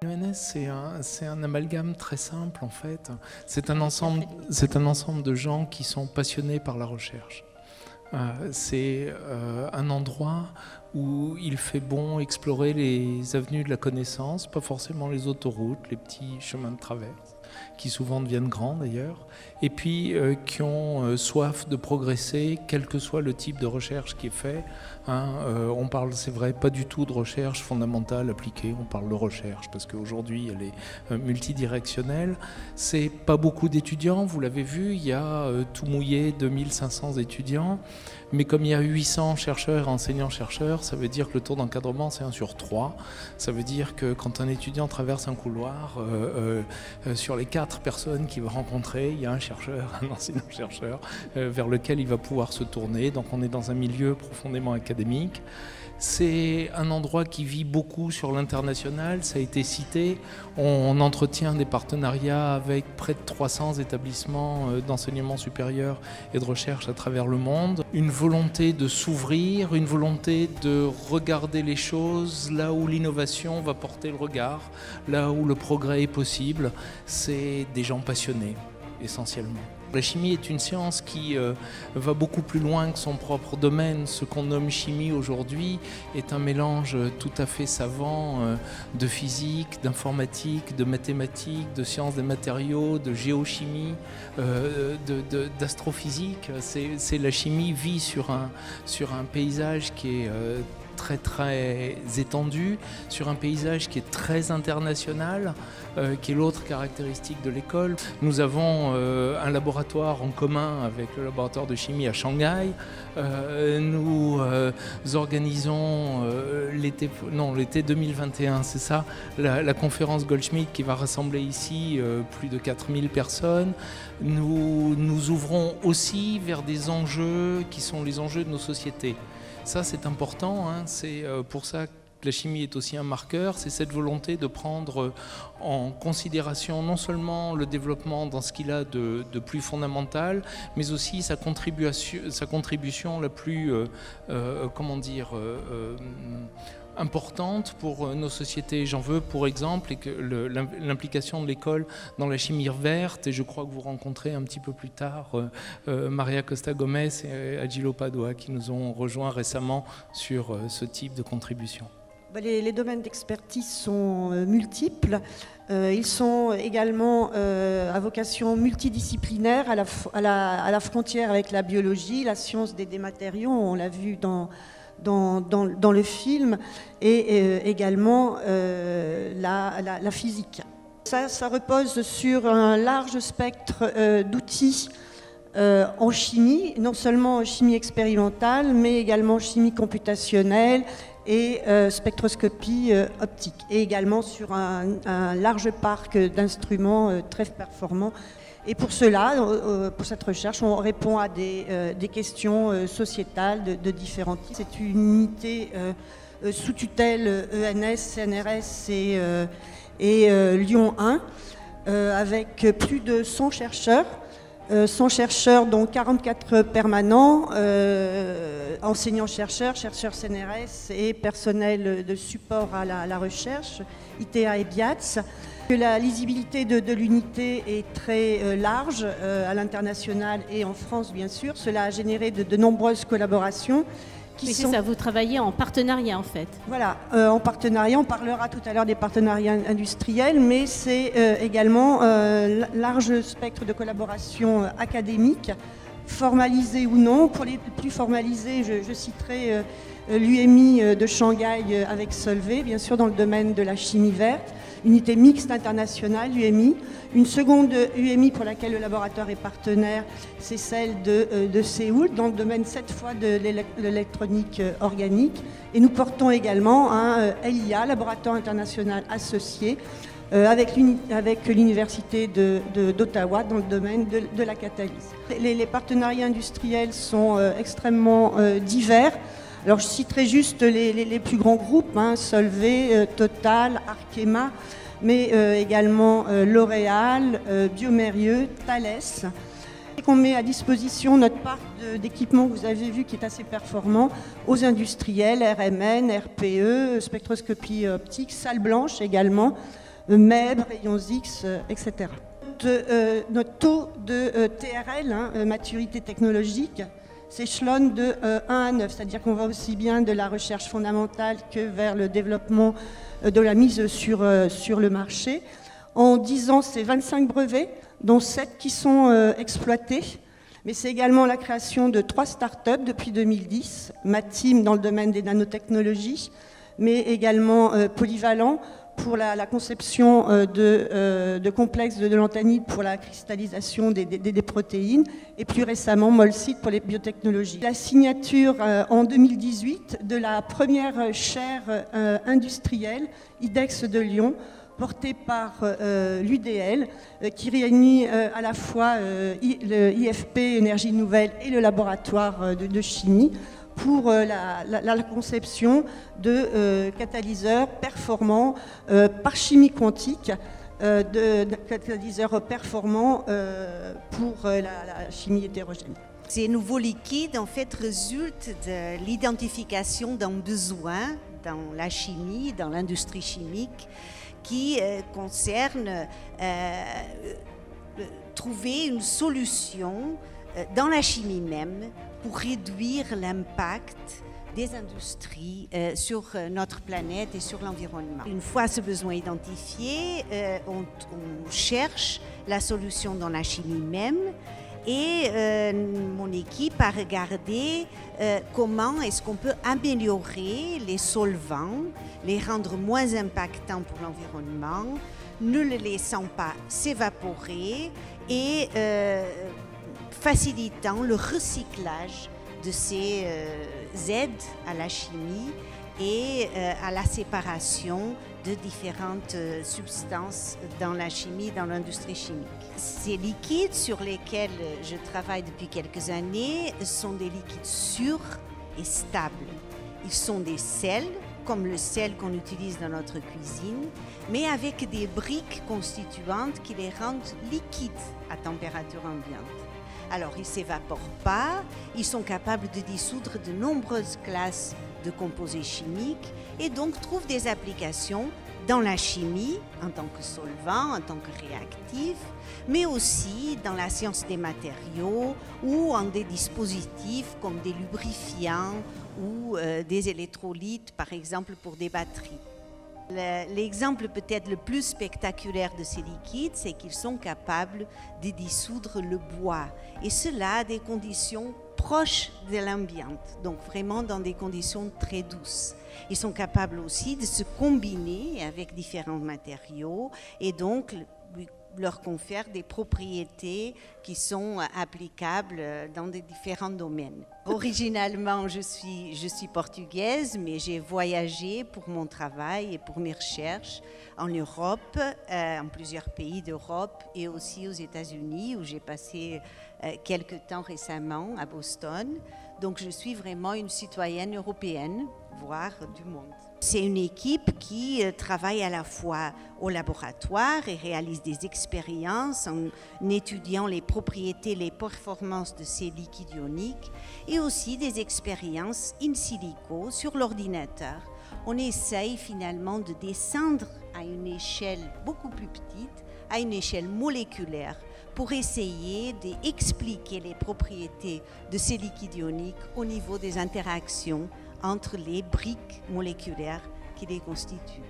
L'ENS, c'est un amalgame très simple en fait. C'est un ensemble de gens qui sont passionnés par la recherche. C'est un endroit où il fait bon explorer les avenues de la connaissance, pas forcément les autoroutes, les petits chemins de traverse, qui souvent deviennent grands d'ailleurs, et puis qui ont soif de progresser, quel que soit le type de recherche qui est fait. On parle, c'est vrai, pas du tout de recherche fondamentale appliquée, on parle de recherche, parce qu'aujourd'hui elle est multidirectionnelle. C'est pas beaucoup d'étudiants, vous l'avez vu, il y a tout mouillé 2500 étudiants, mais comme il y a 800 chercheurs et enseignants-chercheurs, ça veut dire que le taux d'encadrement c'est 1 sur 3. Ça veut dire que quand un étudiant traverse un couloir, sur les 4 personnes qu'il va rencontrer, il y a un chercheur, un enseignant-chercheur, vers lequel il va pouvoir se tourner. Donc on est dans un milieu profondément académique. C'est un endroit qui vit beaucoup sur l'international, ça a été cité. On entretient des partenariats avec près de 300 établissements d'enseignement supérieur et de recherche à travers le monde. Une volonté de s'ouvrir, une volonté de regarder les choses là où l'innovation va porter le regard, là où le progrès est possible. C'est des gens passionnés, essentiellement. La chimie est une science qui va beaucoup plus loin que son propre domaine. Ce qu'on nomme chimie aujourd'hui est un mélange tout à fait savant de physique, d'informatique, de mathématiques, de sciences des matériaux, de géochimie, d'astrophysique. C'est la chimie vit sur un paysage qui est très très étendu, sur un paysage qui est très international, qui est l'autre caractéristique de l'école. Nous avons un laboratoire en commun avec le laboratoire de chimie à Shanghai. Nous organisons l'été 2021, c'est ça, la conférence Goldschmidt qui va rassembler ici plus de 4000 personnes. Nous ouvrons aussi vers des enjeux qui sont les enjeux de nos sociétés. Ça, c'est important, c'est pour ça que la chimie est aussi un marqueur, c'est cette volonté de prendre en considération non seulement le développement dans ce qu'il a de plus fondamental, mais aussi sa contribution la plus, importante pour nos sociétés. J'en veux pour exemple l'implication de l'école dans la chimie verte, et je crois que vous rencontrez un petit peu plus tard Maria Costa Gomez et Agilo Padua qui nous ont rejoints récemment sur ce type de contribution. Les domaines d'expertise sont multiples. Ils sont également à vocation multidisciplinaire, à la frontière avec la biologie, la science des matériaux, on l'a vu dans le film, et également la physique. Ça repose sur un large spectre d'outils en chimie, non seulement en chimie expérimentale, mais également en chimie computationnelle et spectroscopie optique, et également sur un large parc d'instruments très performants. Et pour cela, pour cette recherche, on répond à des questions sociétales de différents types. C'est une unité sous tutelle ENS, CNRS et Lyon 1, avec plus de 100 chercheurs. 100 chercheurs, dont 44 permanents, enseignants-chercheurs, chercheurs CNRS et personnel de support à la recherche, ITA et BIATS. La lisibilité de l'unité est très large à l'international et en France, bien sûr. Cela a généré de nombreuses collaborations. Mais c'est ça, vous travaillez en partenariat en fait. Voilà, en partenariat, on parlera tout à l'heure des partenariats industriels, mais c'est également large spectre de collaboration académique, formalisée ou non. Pour les plus formalisés, je citerai l'UMI de Shanghai avec Solvay, bien sûr dans le domaine de la chimie verte, unité mixte internationale, UMI. Une seconde UMI pour laquelle le laboratoire est partenaire, c'est celle de Séoul, dans le domaine cette fois de l'électronique organique. Et nous portons également un LIA, laboratoire international associé, avec l'université d'Ottawa dans le domaine de la catalyse. Les partenariats industriels sont extrêmement divers. Alors je citerai juste les plus grands groupes, Solvay, Total, Arkema, mais également L'Oréal, Biomérieux, Thales. Et qu'on met à disposition notre parc d'équipements que vous avez vu qui est assez performant aux industriels, RMN, RPE, spectroscopie optique, salle blanche également, MEB, rayons X, etc. Notre taux de TRL, maturité technologique, s'échelonne de 1 à 9, c'est-à-dire qu'on va aussi bien de la recherche fondamentale que vers le développement de la mise sur le marché. En 10 ans, c'est 25 brevets, dont 7 qui sont exploités. Mais c'est également la création de 3 startups depuis 2010, Matim dans le domaine des nanotechnologies, mais également Polyvalent pour la conception de complexes de lantanide pour la cristallisation des protéines, et plus récemment Molseed pour les biotechnologies. La signature en 2018 de la première chaire industrielle IDEX de Lyon, portée par l'UDL, qui réunit à la fois le IFP Énergie Nouvelle et le laboratoire de chimie, pour la conception de catalyseurs performants par chimie quantique, de catalyseurs performants pour la chimie hétérogène. Ces nouveaux liquides, en fait, résultent de l'identification d'un besoin dans la chimie, dans l'industrie chimique, qui concerne trouver une solution dans la chimie même pour réduire l'impact des industries sur notre planète et sur l'environnement. Une fois ce besoin identifié, on cherche la solution dans la chimie même, et mon équipe a regardé comment est-ce qu'on peut améliorer les solvants, les rendre moins impactants pour l'environnement, ne les laissant pas s'évaporer et facilitant le recyclage de ces aides à la chimie et à la séparation de différentes substances dans la chimie, dans l'industrie chimique. Ces liquides sur lesquels je travaille depuis quelques années sont des liquides sûrs et stables. Ils sont des sels, comme le sel qu'on utilise dans notre cuisine, mais avec des briques constituantes qui les rendent liquides à température ambiante. Alors, ils ne s'évaporent pas, ils sont capables de dissoudre de nombreuses classes de composés chimiques et donc trouvent des applications dans la chimie en tant que solvant, en tant que réactif, mais aussi dans la science des matériaux ou en des dispositifs comme des lubrifiants ou des électrolytes, par exemple pour des batteries. L'exemple peut-être le plus spectaculaire de ces liquides, c'est qu'ils sont capables de dissoudre le bois, et cela à des conditions proches de l'ambiance, donc vraiment dans des conditions très douces. Ils sont capables aussi de se combiner avec différents matériaux et donc leur confèrent des propriétés qui sont applicables dans des différents domaines. Originalement, je suis portugaise, mais j'ai voyagé pour mon travail et pour mes recherches en Europe, en plusieurs pays d'Europe et aussi aux États-Unis, où j'ai passé quelques temps récemment à Boston. Donc je suis vraiment une citoyenne européenne, voire du monde. C'est une équipe qui travaille à la fois au laboratoire et réalise des expériences en étudiant les propriétés, les performances de ces liquides ioniques, et aussi des expériences in silico sur l'ordinateur. On essaye finalement de descendre à une échelle beaucoup plus petite, à une échelle moléculaire, pour essayer d'expliquer les propriétés de ces liquides ioniques au niveau des interactions entre les briques moléculaires qui les constituent.